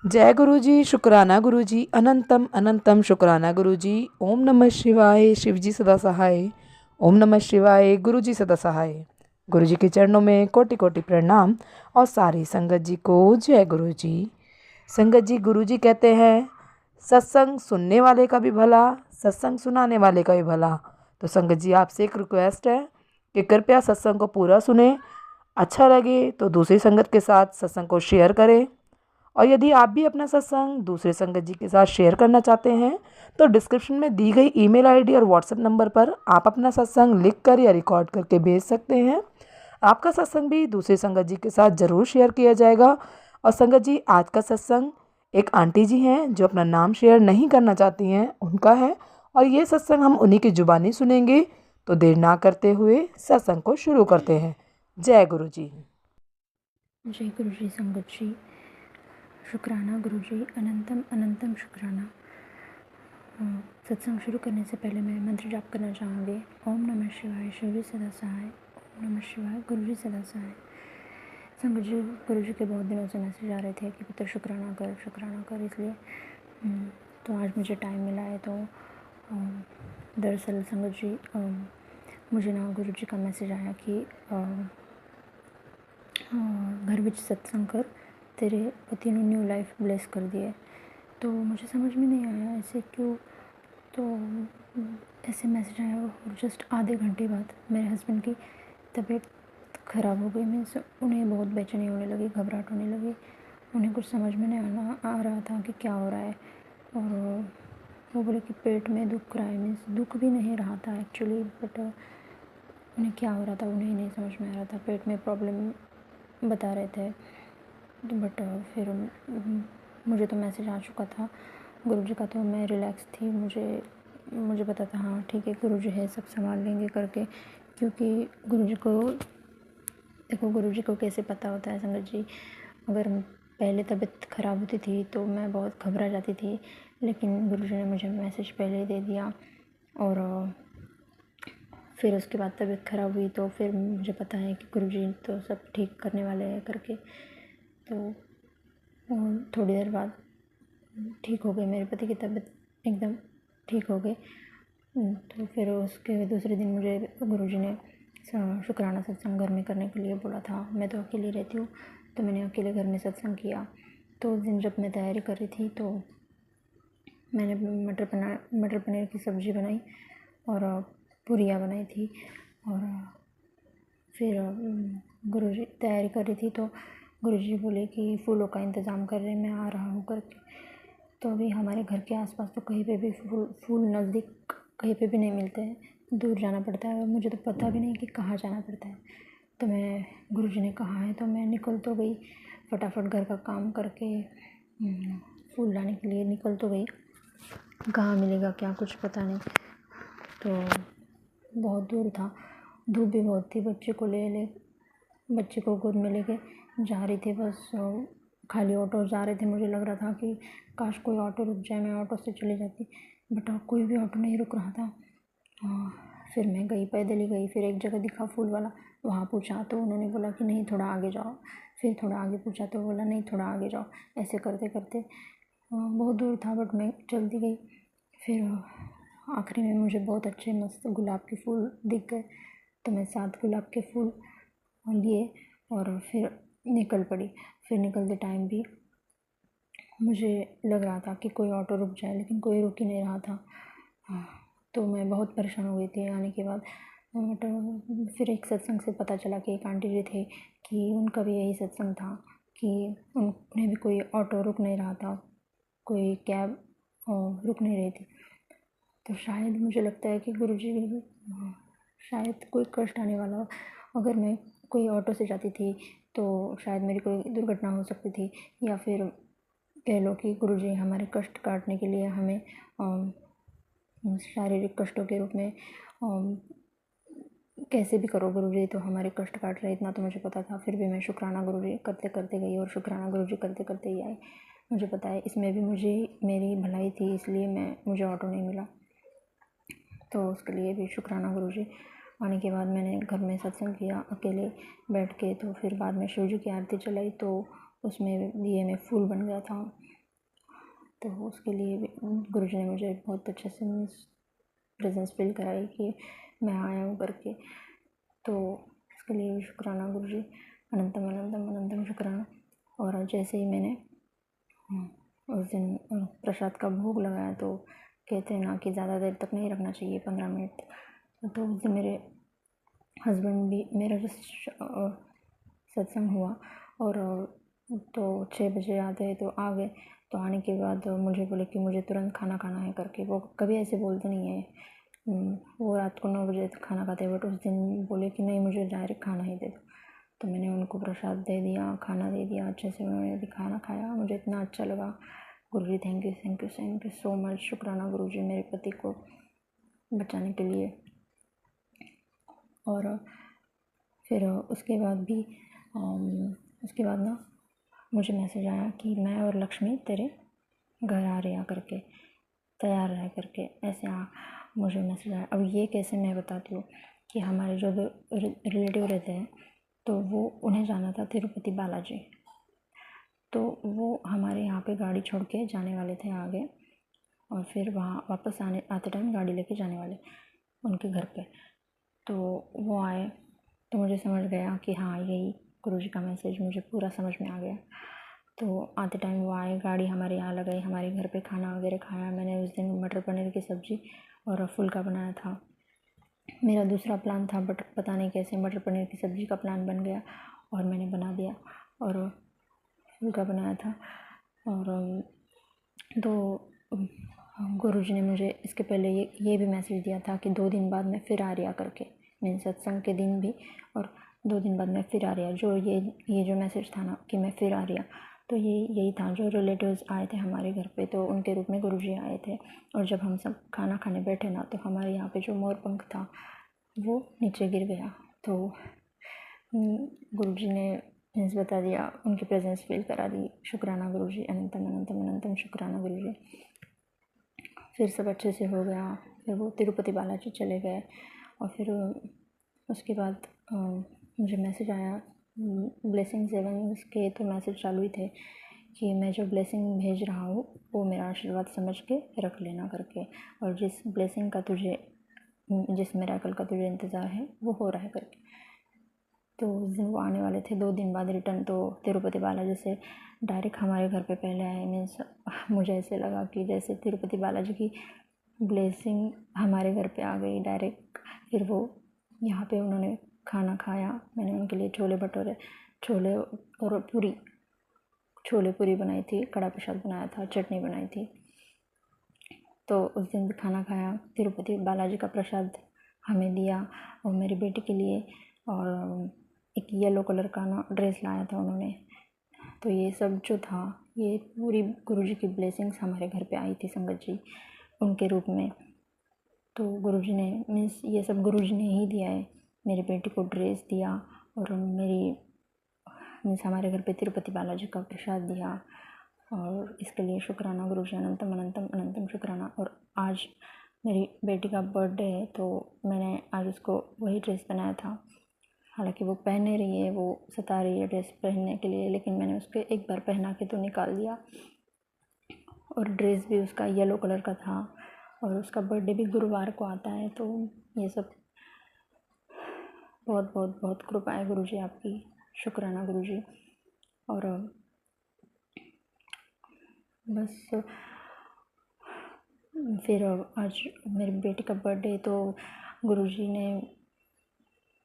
जय गुरु जी, शुक्राना गुरु जी, अनंतम अनंतम शुक्राना गुरु जी। ओम नमः शिवाय, शिव जी सदा सहाय। ओम नमः शिवाय, गुरु जी सदा सहाय। गुरु जी के चरणों में कोटि कोटि प्रणाम और सारी संगत जी को जय गुरु जी। संगत जी, गुरु जी कहते हैं सत्संग सुनने वाले का भी भला, सत्संग सुनाने वाले का भी भला। तो संगत जी, आपसे एक रिक्वेस्ट है कि कृपया सत्संग को पूरा सुने। अच्छा लगे तो दूसरी संगत के साथ सत्संग को शेयर करें। और यदि आप भी अपना सत्संग दूसरे संगत जी के साथ शेयर करना चाहते हैं तो डिस्क्रिप्शन में दी गई ईमेल आईडी और व्हाट्सएप नंबर पर आप अपना सत्संग लिख कर या रिकॉर्ड करके भेज सकते हैं। आपका सत्संग भी दूसरे संगत जी के साथ ज़रूर शेयर किया जाएगा। और संगत जी, आज का सत्संग एक आंटी जी हैं जो अपना नाम शेयर नहीं करना चाहती हैं, उनका है। और ये सत्संग हम उन्हीं की जुबानी सुनेंगे। तो देर ना करते हुए सत्संग को शुरू करते हैं। जय गुरु जी। जय गुरु जी। संगत जी, शुक्राना गुरु जी, अनंतम अनंतम शुक्राना। सत्संग शुरू करने से पहले मैं मंत्र जाप करना चाहूँगी। ओम नमः शिवाय, शिव जी सदा सहाय। ओम नमः शिवाय, गुरु जी सदा सहाय। संगत जी, गुरु जी के बहुत दिनों से मैसेज आ रहे थे कि पुत्र शुक्राना कर, इसलिए तो आज मुझे टाइम मिला है। तो दरअसल संगत जी, मुझे ना गुरु जी का मैसेज आया कि घर विच सत्संग कर, तेरे पति ने न्यू लाइफ ब्लेस कर दी है। तो मुझे समझ में नहीं आया ऐसे क्यों। तो ऐसे मैसेज आया और जस्ट आधे घंटे बाद मेरे हस्बैंड की तबीयत ख़राब हो गई। मीन्स उन्हें बहुत बेचैनी होने लगी, घबराहट होने लगी। उन्हें कुछ समझ में नहीं आ रहा था कि क्या हो रहा है। और वो बोले कि पेट में दुख रहा है। मीन्स दुख भी नहीं रहा था एक्चुअली, बट उन्हें क्या हो रहा था उन्हें नहीं समझ में आ रहा था। पेट में प्रॉब्लम बता रहे थे। बट फिर मुझे तो मैसेज आ चुका था गुरु जी का, तो मैं रिलैक्स थी। मुझे पता था हाँ ठीक है, गुरु जी है, सब संभाल लेंगे करके। क्योंकि गुरु जी को देखो, गुरु जी को कैसे पता होता है संगत जी। अगर पहले तबीयत ख़राब होती थी तो मैं बहुत घबरा जाती थी, लेकिन गुरु जी ने मुझे मैसेज पहले ही दे दिया। और फिर उसके बाद तबीयत ख़राब हुई तो फिर मुझे पता है कि गुरु जी तो सब ठीक करने वाले हैं करके। तो थोड़ी देर बाद ठीक हो गई, मेरे पति की तबीयत एकदम ठीक हो गई। तो फिर उसके दूसरे दिन मुझे गुरुजी ने शुक्राना सत्संग घर में करने के लिए बोला था। मैं तो अकेली रहती हूँ, तो मैंने अकेले घर में सत्संग किया। तो उस दिन जब मैं तैयारी कर रही थी तो मैंने मटर पनीर की सब्ज़ी बनाई और पूरियाँ बनाई थी। और फिर गुरुजी तैयारी कर रही थी तो गुरुजी बोले कि फूलों का इंतज़ाम कर रहे हैं, मैं आ रहा हूँ करके। तो अभी हमारे घर के आसपास तो कहीं पे भी फूल नज़दीक कहीं पे भी नहीं मिलते हैं, दूर जाना पड़ता है। और मुझे तो पता भी नहीं कि कहाँ जाना पड़ता है। तो मैं गुरुजी ने कहा है तो मैं निकल तो गई, फटाफट घर का काम करके फूल लाने के लिए निकल तो गई। कहाँ मिलेगा क्या कुछ पता नहीं। तो बहुत दूर था, धूप भी बहुत थी। बच्चे को गोद में लेके जा रही थी बस। खाली ऑटो जा रहे थे, मुझे लग रहा था कि काश कोई ऑटो रुक जाए, मैं ऑटो से चली जाती। बट कोई भी ऑटो नहीं रुक रहा था। फिर मैं गई, पैदल ही गई। फिर एक जगह दिखा फूल वाला, वहाँ पूछा तो उन्होंने बोला कि नहीं थोड़ा आगे जाओ। फिर थोड़ा आगे पूछा तो बोला नहीं थोड़ा आगे जाओ। ऐसे करते करते बहुत दूर था बट मैं चलती गई। फिर आखिरी में मुझे बहुत अच्छे मस्त गुलाब के फूल दिख गए, तो मैं 7 गुलाब के फूल लिए और फिर निकल पड़ी। फिर निकलते टाइम भी मुझे लग रहा था कि कोई ऑटो रुक जाए, लेकिन कोई रुक ही नहीं रहा था। तो मैं बहुत परेशान हो गई थी आने के बाद। बट फिर एक सत्संग से पता चला कि एक आंटी जी थे कि उनका भी यही सत्संग था कि उन्हें भी कोई ऑटो रुक नहीं रहा था, कोई कैब रुक नहीं रही थी। तो शायद मुझे लगता है कि गुरुजी शायद कोई कष्ट आने वाला हो। अगर मैं कोई ऑटो से जाती थी तो शायद मेरी कोई दुर्घटना हो सकती थी, या फिर कह लो कि गुरुजी हमारे कष्ट काटने के लिए हमें शारीरिक कष्टों के रूप में कैसे भी करो गुरुजी तो हमारे कष्ट काट रहे, इतना तो मुझे पता था। फिर भी मैं शुक्राना गुरुजी करते करते गई और शुक्राना गुरुजी करते करते ही आई। मुझे पता है इसमें भी मुझे मेरी भलाई थी, इसलिए मुझे ऑटो नहीं मिला। तो उसके लिए भी शुक्राना गुरुजी। आने के बाद मैंने घर में सत्संग किया अकेले बैठ के। तो फिर बाद में शिव जी की आरती चलाई तो उसमें दिए में फूल बन गया था। तो उसके लिए भी गुरुजी ने मुझे बहुत अच्छे से प्रेजेंस फील कराई कि मैं आया हूँ करके। तो इसके लिए भी शुक्राना गुरुजी, अनंतम अनंतम अनंतम शुक्राना। और जैसे ही मैंने उस दिन प्रसाद का भोग लगाया तो कहते हैं ना कि ज़्यादा देर तक नहीं रखना चाहिए, 15 मिनट। तो उस दिन मेरे हस्बैंड भी, मेरा जो सत्संग हुआ और तो 6 बजे आते तो आ गए। तो आने के बाद मुझे बोले कि मुझे तुरंत खाना खाना है करके। वो कभी ऐसे बोलते नहीं है, वो रात को 9 बजे तक खाना खाते हैं, बट उस दिन बोले कि नहीं, मुझे डायरेक्ट खाना ही दे दो। तो मैंने उनको प्रसाद दे दिया, खाना दे दिया, अच्छे से उन्होंने भी खाना खाया। मुझे इतना अच्छा लगा। गुरुजी thank you thank you thank you so much. शुक्राना गुरुजी मेरे पति को बचाने के लिए। और फिर उसके बाद भी उसके बाद ना मुझे मैसेज आया कि मैं और लक्ष्मी तेरे घर आ रहे हैं करके, तैयार रह करके, ऐसे मुझे मैसेज आया। अब ये कैसे मैं बताती हूँ कि हमारे जो रिलेटिव रहते हैं तो वो, उन्हें जाना था तिरुपति बालाजी। तो वो हमारे यहाँ पे गाड़ी छोड़ के जाने वाले थे आगे, और फिर वहाँ वापस आते टाइम गाड़ी लेके जाने वाले उनके घर पे। तो वो आए तो मुझे समझ गया कि हाँ, यही गुरुजी का मैसेज मुझे पूरा समझ में आ गया। तो आते टाइम वो आए, गाड़ी हमारे यहाँ लगाई, हमारे घर पे खाना वगैरह खाया। मैंने उस दिन मटर पनीर की सब्ज़ी और फुल्का बनाया था। मेरा दूसरा प्लान था, बट पता नहीं कैसे मटर पनीर की सब्ज़ी का प्लान बन गया और मैंने बना दिया और फुल्का बनाया था। और तो गुरुजी ने मुझे इसके पहले ये भी मैसेज दिया था कि 2 दिन बाद मैं फिर आ रहा करके, मीन सत्संग के दिन भी, और 2 दिन बाद मैं फिर आ रहा। जो ये जो मैसेज था ना कि मैं फिर आ रहा, तो यही था। जो रिलेटिव्स आए थे हमारे घर पे तो उनके रूप में गुरुजी आए थे। और जब हम सब खाना खाने बैठे ना, तो हमारे यहाँ पे जो मोर पंख था वो नीचे गिर गया। तो गुरुजी ने मीन्स बता दिया, उनकी प्रेजेंस फील करा दी। शुक्राना गुरुजी, अनंतम अनंतम अनंतम शुक्राना गुरुजी। फिर सब अच्छे से हो गया। फिर वो तिरुपति बालाजी चले गए। और फिर उसके बाद मुझे मैसेज आया ब्लेसिंग 7 के, तो मैसेज चालू ही थे कि मैं जो ब्लेसिंग भेज रहा हूँ वो मेरा आशीर्वाद समझ के रख लेना करके, और जिस ब्लेसिंग का तुझे, जिस मिरेकल का तुझे इंतज़ार है वो हो रहा है करके। तो उस दिन वो आने वाले थे 2 दिन बाद रिटर्न। तो तिरुपति बालाजी से डायरेक्ट हमारे घर पे पहले आए। मीन्स मुझे ऐसे लगा कि जैसे तिरुपति बालाजी की ब्लेसिंग हमारे घर पे आ गई डायरेक्ट। फिर वो यहाँ पे उन्होंने खाना खाया। मैंने उनके लिए छोले भटूरे, छोले और पूरी, छोले पूरी बनाई थी, कड़ा प्रसाद बनाया था, चटनी बनाई थी। तो उस दिन भी खाना खाया। तिरुपति बालाजी का प्रसाद हमें दिया और मेरी बेटी के लिए, और एक येलो कलर का ना ड्रेस लाया था उन्होंने। तो ये सब जो था, ये पूरी गुरुजी की ब्लेसिंग्स हमारे घर पे आई थी, संगत जी उनके रूप में। तो गुरुजी ने, मीन्स ये सब गुरुजी ने ही दिया है। मेरी बेटी को ड्रेस दिया और मेरी, मीन्स हमारे घर पे तिरुपति बालाजी का प्रसाद दिया। और इसके लिए शुक्राना गुरुजी, अनंतम अनंतम अनंतम शुक्राना। और आज मेरी बेटी का बर्थडे है, तो मैंने आज उसको वही ड्रेस बनाया था। हालांकि वो पहन नहीं रही है, वो सता रही है ड्रेस पहनने के लिए, लेकिन मैंने उसको एक बार पहना के तो निकाल दिया। और ड्रेस भी उसका येलो कलर का था, और उसका बर्थडे भी गुरुवार को आता है। तो ये सब बहुत बहुत बहुत कृपा है गुरुजी आपकी। शुक्राना गुरुजी। और बस फिर आज मेरी बेटी का बर्थडे, तो गुरुजी ने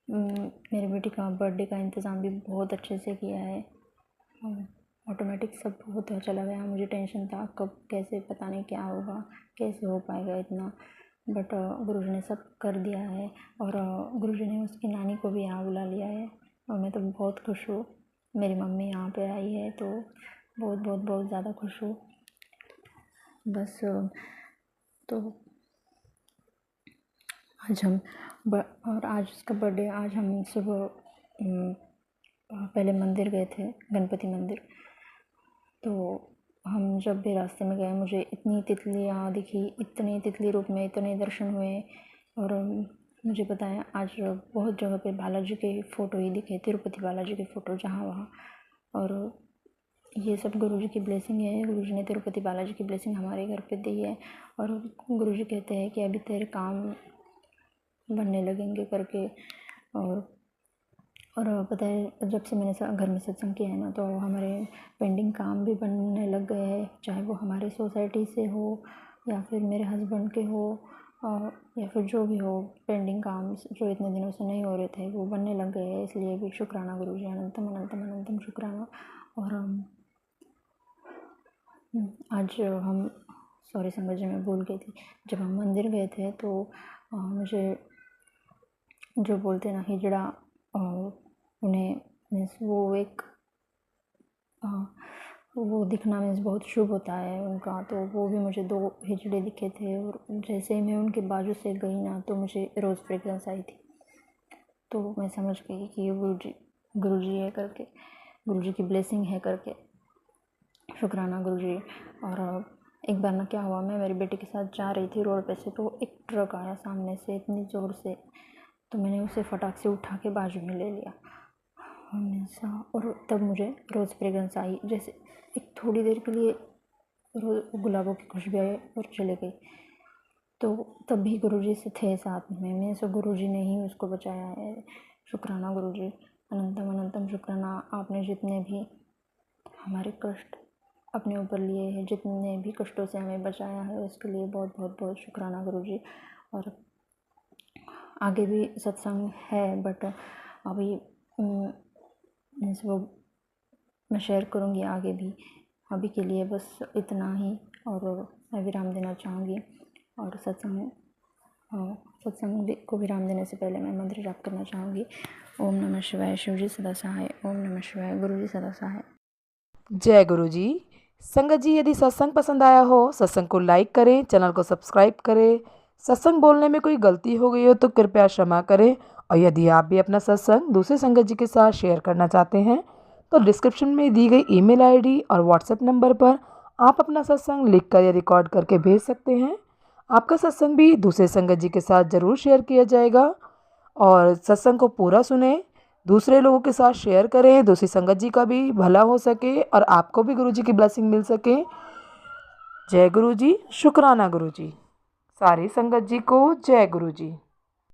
मेरी बेटी का बर्थडे का इंतज़ाम भी बहुत अच्छे से किया है। ऑटोमेटिक सब होता चला गया। मुझे टेंशन था कब कैसे, पता नहीं क्या होगा, कैसे हो पाएगा इतना, बट गुरुजी ने सब कर दिया है। और गुरुजी ने उसकी नानी को भी यहाँ बुला लिया है, और मैं तो बहुत खुश हूँ। मेरी मम्मी यहाँ पे आई है, तो बहुत बहुत बहुत ज़्यादा खुश हूँ। बस तो आज हम और आज उसका बर्थडे, आज हम सुबह पहले मंदिर गए थे, गणपति मंदिर। तो हम जब भी रास्ते में गए, मुझे इतनी तितलियाँ दिखी, इतने तितली रूप में इतने दर्शन हुए। और मुझे बताया आज बहुत जगह पे बालाजी के फ़ोटो ही दिखे, तिरुपति बालाजी के फ़ोटो जहाँ वहाँ। और ये सब गुरुजी की ब्लेसिंग है। गुरुजी ने तिरुपति बालाजी की ब्लेसिंग हमारे घर पे दी है। और गुरुजी कहते हैं कि अभी तेरे काम बनने लगेंगे करके। और पता है, जब से मैंने घर में सत्संग किया है ना, तो हमारे पेंडिंग काम भी बनने लग गए हैं। चाहे वो हमारे सोसाइटी से हो या फिर मेरे हस्बैंड के हो, या फिर जो भी हो, पेंडिंग काम जो इतने दिनों से नहीं हो रहे थे वो बनने लग गए हैं। इसलिए भी शुक्राना गुरुजी, अनंतम अनंतम अनंतम शुक्राना। और आज हम, सॉरी संगत जी मैं भूल गई थी, जब हम मंदिर गए थे तो मुझे जो बोलते हैं ना हिजड़ा, उन्हें मीन्स वो दिखना मीन्स बहुत शुभ होता है उनका। तो वो भी मुझे 2 हिजड़े दिखे थे। और जैसे ही मैं उनके बाजू से गई ना, तो मुझे रोज़ फ्रेगरेंस आई थी। तो मैं समझ गई कि ये गुरुजी है करके, गुरुजी की ब्लेसिंग है करके। शुक्राना गुरुजी। और एक बार ना क्या हुआ, मैं मेरी बेटी के साथ जा रही थी रोड पे से, तो एक ट्रक आया सामने से इतनी ज़ोर से, तो मैंने उसे फटाक से उठा के बाजू में ले लिया हमेशा। और तब मुझे रोज़ फ्रेगरेंस आई। जैसे एक थोड़ी देर के लिए रोज़ गुलाबों की खुशबू आई और चले गई। तो तब भी गुरुजी से थे साथ में, मैं सो गुरुजी ने ही उसको बचाया है। शुक्राना गुरुजी, अनंतम अनंतम शुक्राना। आपने जितने भी हमारे कष्ट अपने ऊपर लिए हैं, जितने भी कष्टों से हमें बचाया है, उसके लिए बहुत बहुत बहुत शुक्राना गुरुजी। और आगे भी सत्संग है, बट अभी मीन्स वो मैं शेयर करूँगी आगे भी। अभी के लिए बस इतना ही। और मैं विराम देना चाहूँगी। और सत्संग को विराम देने से पहले मैं मंत्र जाप करना चाहूँगी। ओम नमः शिवाय, शिवजी सदा सहाय। ओम नमः शिवाय, गुरुजी सदा सहाय। जय गुरु जी। संगत जी, यदि सत्संग पसंद आया हो, सत्संग को लाइक करें, चैनल को सब्सक्राइब करें। सत्संग बोलने में कोई गलती हो गई हो तो कृपया क्षमा करें। और यदि आप भी अपना सत्संग दूसरे संगत जी के साथ शेयर करना चाहते हैं, तो डिस्क्रिप्शन में दी गई ईमेल आईडी और व्हाट्सएप नंबर पर आप अपना सत्संग लिखकर या रिकॉर्ड करके भेज सकते हैं। आपका सत्संग भी दूसरे संगत जी के साथ ज़रूर शेयर किया जाएगा। और सत्संग को पूरा सुने, दूसरे लोगों के साथ शेयर करें, दूसरी संगत जी का भी भला हो सके और आपको भी गुरु जी की ब्लेसिंग मिल सके। जय गुरु जी। शुक्राना गुरु जी। सारी संगत जी को जय गुरु जी।